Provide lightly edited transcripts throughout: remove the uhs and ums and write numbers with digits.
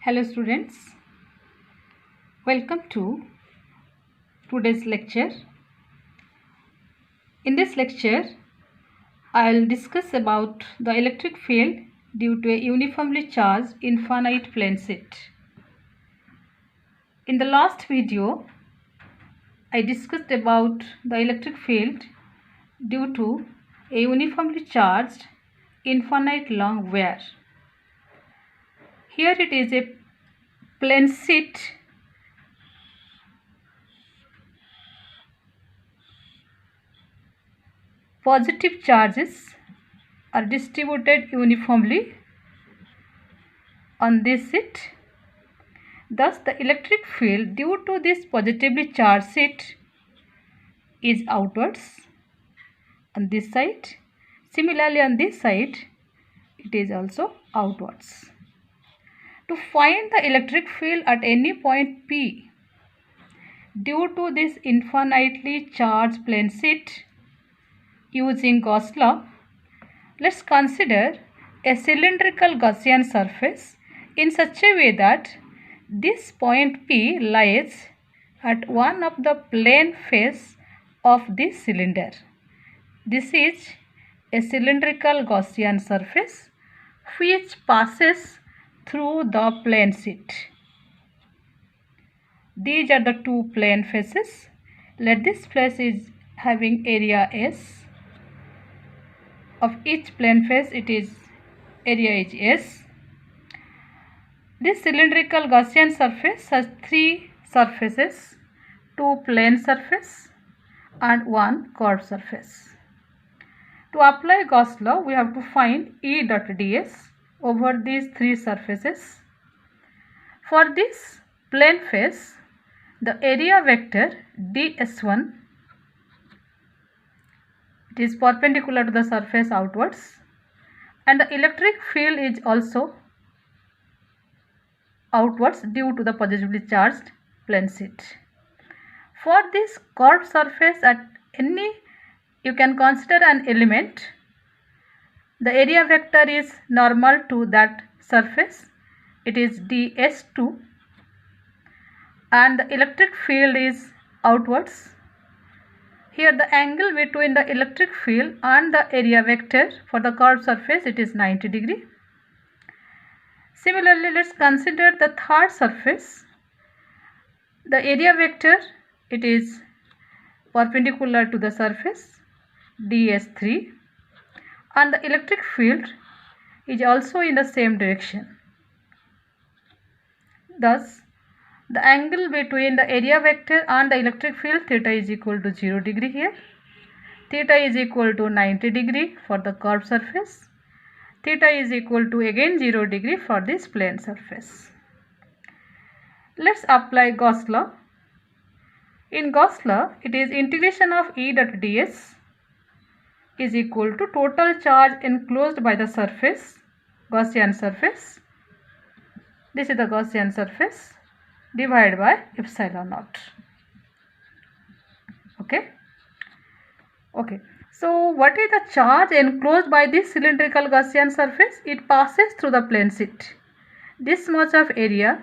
Hello students, welcome to today's lecture. In this lecture, I'll discuss about the electric field due to a uniformly charged infinite plane sheet. In the last video, I discussed about the electric field due to a uniformly charged infinite long wire. Here it is a plane sheet positive charges are distributed uniformly on this sheet. Thus, the electric field due to this positively charged sheet is outwards on this side. Similarly, on this side, it is also outwards. To find the electric field at any point P due to this infinitely charged plane sheet using Gauss law, let's consider a cylindrical Gaussian surface in such a way that this point P lies at one of the plane face of this cylinder. This is a cylindrical Gaussian surface which passes through the plane sheet. These are the two plane faces. Let this place is having area S. Of each plane face, it is area is S. This cylindrical Gaussian surface has three surfaces, two plane surface and one curved surface. To apply Gauss law, we have to find E dot ds over these three surfaces. For this plane face, the area vector ds1, it is perpendicular to the surface outwards, and the electric field is also outwards due to the positively charged plane sheet. For this curved surface at any, you can consider an element, the area vector is normal to that surface, it is ds2, and the electric field is outwards. Here the angle between the electric field and the area vector for the curved surface, it is 90 degree. Similarly, let's consider the third surface. The area vector, it is perpendicular to the surface ds3, and the electric field is also in the same direction. Thus, the angle between the area vector and the electric field, theta is equal to 0 degree here. Theta is equal to 90 degree for the curved surface. Theta is equal to again 0 degree for this plane surface. Let's apply Gauss law. In Gauss law, it is integration of E dot ds is equal to total charge enclosed by the surface, Gaussian surface. This is the Gaussian surface, divided by epsilon naught. Okay. So what is the charge enclosed by this cylindrical Gaussian surface? It passes through the plane sheet. This much of area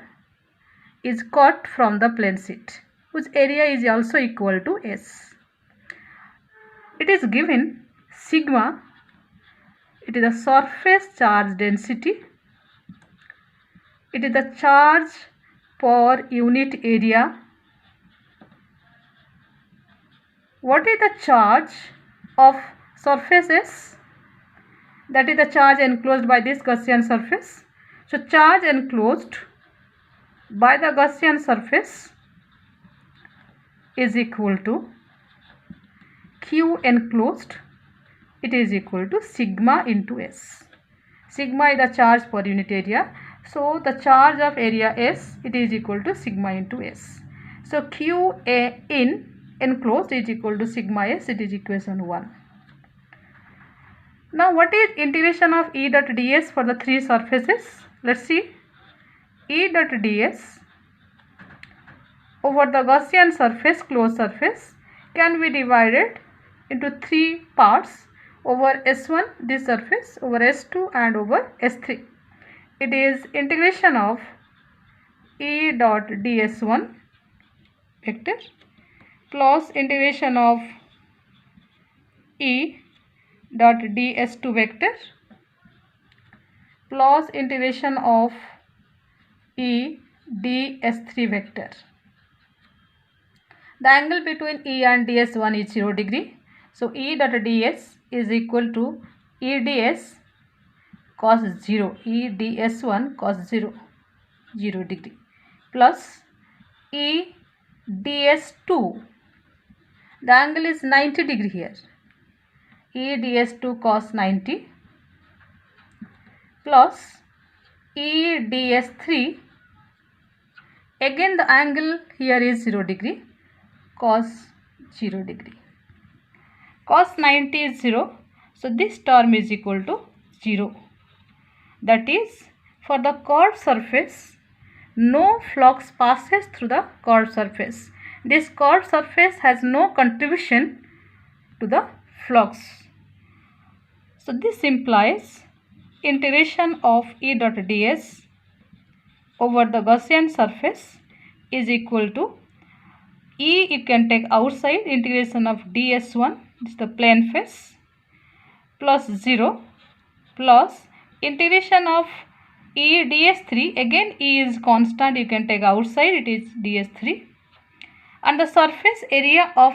is cut from the plane sheet, whose area is also equal to S. It is given sigma, it is the surface charge density, it is the charge per unit area. What is the charge of surface S? That is the charge enclosed by this Gaussian surface. So charge enclosed by the Gaussian surface is equal to Q enclosed, it is equal to sigma into S. Sigma is the charge per unit area. So the charge of area S, it is equal to sigma into S. So Q A in enclosed is equal to sigma S, it is equation 1. Now what is integration of E dot ds for the three surfaces? Let's see. E dot ds over the Gaussian surface, closed surface, can be divided into three parts, over S1, this surface, over S2 and over S3. It is integration of E dot ds1 vector plus integration of E dot ds2 vector plus integration of E ds3 vector. The angle between E and ds1 is 0 degree. So E dot ds is equal to E ds cos 0, E ds1 cos 0, 0 degree plus E ds2. The angle is 90 degree here. E ds2 cos 90 plus E ds3. Again the angle here is 0 degree, cos 0 degree. Cos 90 is 0. So this term is equal to 0. That is, for the curved surface, no flux passes through the curved surface. This curved surface has no contribution to the flux. So this implies integration of E dot ds over the Gaussian surface is equal to E, you can take outside, integration of ds1, this is the plane face, plus 0 plus integration of E ds3, again E is constant, you can take outside, it is ds3, and the surface area of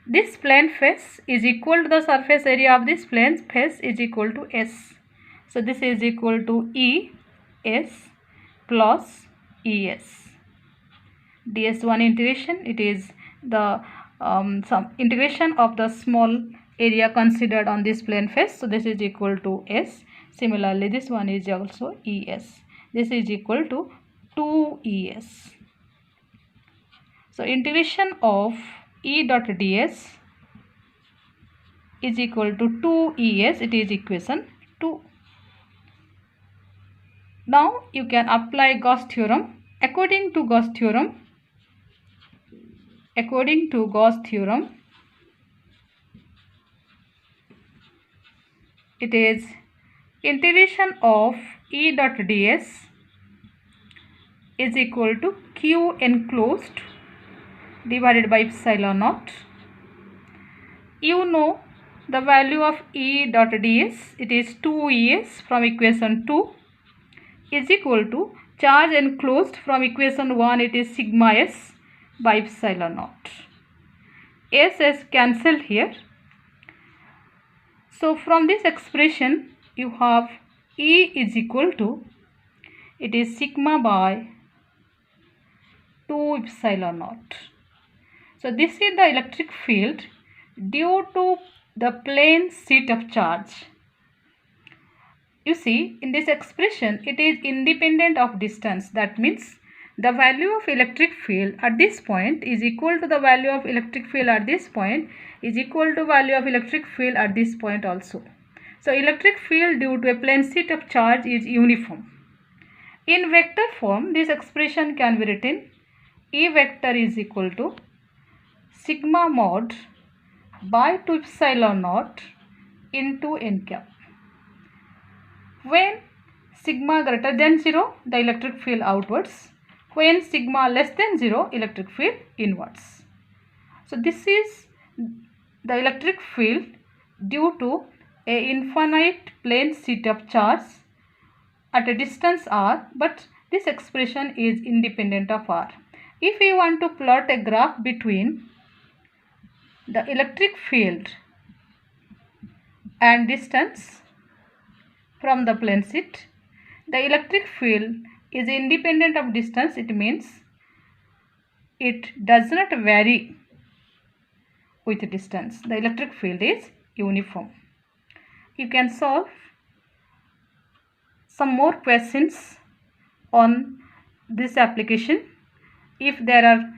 this plane face is equal to the surface area of this plane face is equal to S. So this is equal to E S plus ES. ds1 integration, it is the some integration of the small area considered on this plane face. So this is equal to S. Similarly, this one is also ES. This is equal to 2ES. So integration of E dot ds is equal to 2ES. It is equation 2. Now you can apply Gauss theorem. According to Gauss theorem, it is integration of E dot ds is equal to Q enclosed divided by epsilon naught. You know the value of E dot ds, it is 2ES from equation 2 is equal to charge enclosed from equation 1, it is sigma S by epsilon naught. S is cancelled here. So from this expression you have E is equal to, it is sigma by 2 epsilon naught. So this is the electric field due to the plane sheet of charge. You see, in this expression it is independent of distance. That means the value of electric field at this point is equal to the value of electric field at this point is equal to value of electric field at this point also. So electric field due to a plane sheet of charge is uniform. In vector form, this expression can be written E vector is equal to sigma mod by 2 epsilon naught into n cap. When sigma greater than 0, the electric field outwards. When sigma less than 0, electric field inwards. So this is the electric field due to a infinite plane sheet of charge at a distance r, but this expression is independent of r. If we want to plot a graph between the electric field and distance from the plane sheet, the electric field is independent of distance. It means it does not vary with distance. The electric field is uniform. You can solve some more questions on this application. If there are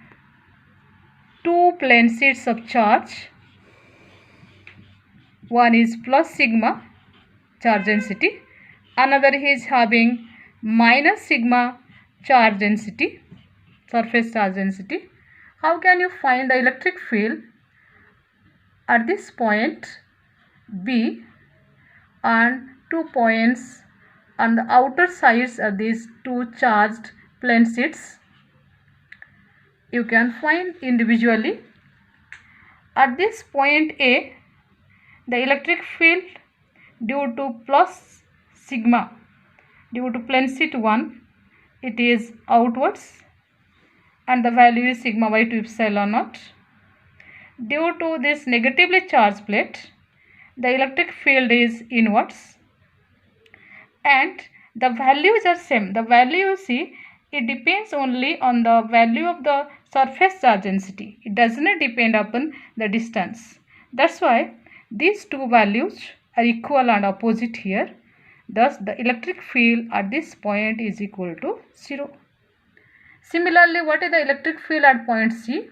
two plane sheets of charge, one is plus sigma charge density, another is having minus sigma charge density, surface charge density. How can you find the electric field at this point B and 2 points on the outer sides of these two charged plane sheets, you can find individually. At this point A, the electric field due to plus sigma, due to plane sheet 1, it is outwards and the value is sigma by 2 epsilon naught. Due to this negatively charged plate, the electric field is inwards and the values are same. The value you see, it depends only on the value of the surface charge density. It does not depend upon the distance. That's why these two values are equal and opposite here. Thus, the electric field at this point is equal to 0. Similarly, what is the electric field at point C?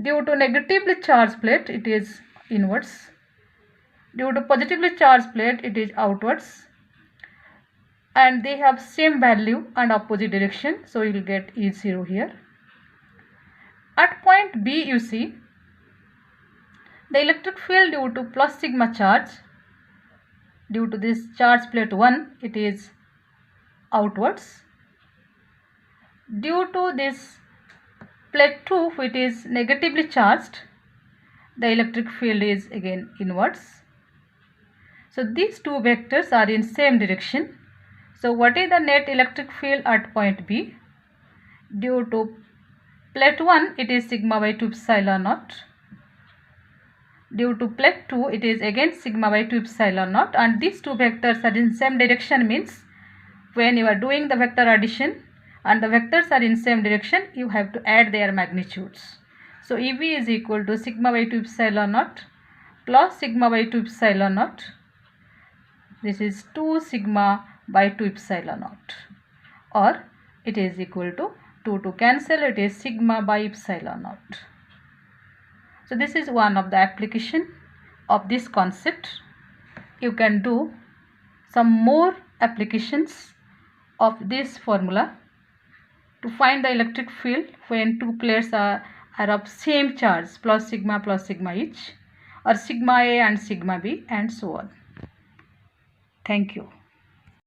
Due to negatively charged plate, it is inwards. Due to positively charged plate, it is outwards. And they have same value and opposite direction, so you will get E0 here. At point B, you see the electric field due to plus sigma charge, due to this charge plate 1, it is outwards. Due to this plate 2, which is negatively charged, the electric field is again inwards. So these two vectors are in same direction. So what is the net electric field at point B? Due to plate 1, it is sigma by 2 epsilon naught. Due to plate 2, it is again sigma by 2 epsilon naught, and these two vectors are in same direction, means when you are doing the vector addition and the vectors are in same direction, you have to add their magnitudes. So EV is equal to sigma by 2 epsilon naught plus sigma by 2 epsilon naught. This is 2 sigma by 2 epsilon naught, or it is equal to 2 to cancel, it is sigma by epsilon naught. So this is one of the application of this concept. You can do some more applications of this formula to find the electric field when two plates are of same charge, plus sigma each, or sigma A and sigma B, and so on. Thank you.